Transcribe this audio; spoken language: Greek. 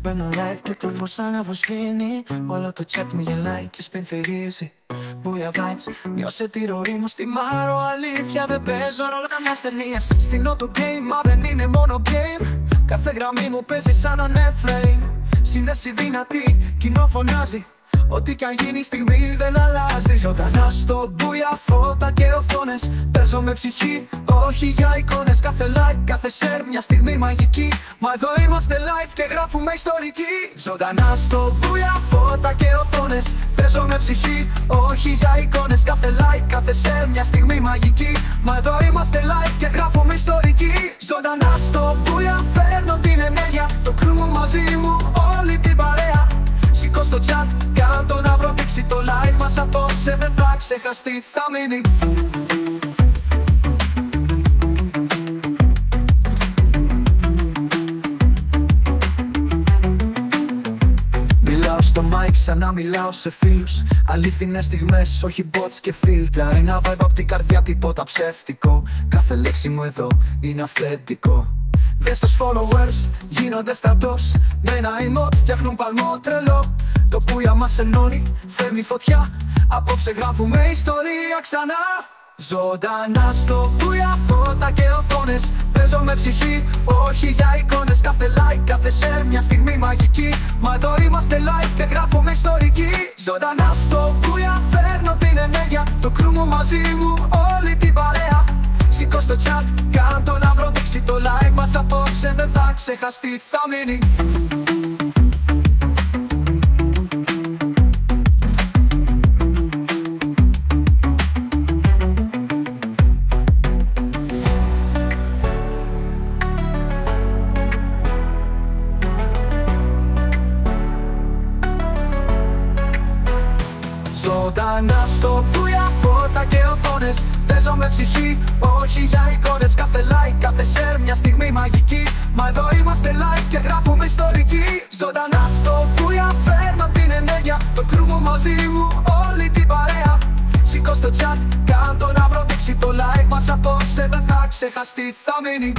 Μπαίνω live και το φως αναβοσβήνει. Όλο το chat μου γελάει και σπινθυρίζει. Βούια vibes, νιώσε τη ροή μου στη Μάρο. Αλήθεια δεν παίζω ρόλο καμιάς ταινίας. Στείνω το game, μα δεν είναι μόνο game. Κάθε γραμμή μου παίζει σαν ανέφρame. Σύνδεση δυνατή, κοινό φωνάζει. Ό,τι κι αν γίνει η στιγμή δεν αλλάζει. Ζωντανά στο μπούια, φώτα και οθόνες. Παίζω με ψυχή, όχι για εικόνες. Κάθε like, κάθε share, μια στιγμή μαγική. Μα εδώ είμαστε live και γράφουμε ιστορική. Ζωντανά στο μπούια, φώτα και οθόνες. Παίζω με ψυχή, όχι για εικόνες. Κάθε like, κάθε share, μια στιγμή μαγική. Μα εδώ είμαστε live και γράφουμε ιστορική. Ζωντανά στο μπούια, φέρνω την ενέργεια. Το κρού μου μαζί μου, όλη την παρέα. Σηκώ στο chat, κάν' το να βρω δείξει το like μας απόψε. Δεν θα ξεχαστεί, θα μείνει. Μιλάω στο mic σαν να μιλάω σε φίλους. Αλήθινες στιγμές, όχι bots και φίλτρα. Ένα vibe απ' την καρδιά, τίποτα ψεύτικο. Κάθε λέξη μου εδώ είναι αυθεντικό. Δες τους followers, γίνονται στρατός. Με ένα emote φτιάχνουν παλμό τρελό. Το πούια μας ενώνει, φέρνει φωτιά. Απόψε γράφουμε ιστορία ξανά. Ζωντανά στο πούια, φώτα και οθόνες. Παίζω με ψυχή, όχι για εικόνες. Κάθε like, κάθε share, μια στιγμή μαγική. Μα εδώ είμαστε live και γράφουμε ιστορική. Ζωντανά στο πούια, φέρνω την ενέργεια. Το κρού μου μαζί μου, όλη την παρέα. Σηκώ στο chat, κάν' το να βρω δείξει το live μας απόψε. Δεν θα ξεχαστεί, θα μείνει. Ζωντανά στο πούια, φώτα και οθόνες. Παίζω με ψυχή, όχι για εικόνες. Κάθε like, κάθε share, μια στιγμή μαγική. Μα εδώ είμαστε live και γράφουμε ιστορική. Ζωντανά στο πούια, φέρνω την ενέργεια. Το κρού μου μαζί μου, όλη την παρέα. Σηκώ στο chat, κάν' το να βρω δείξει το live μας απόψε. Δεν θα ξεχαστεί, θα μείνει.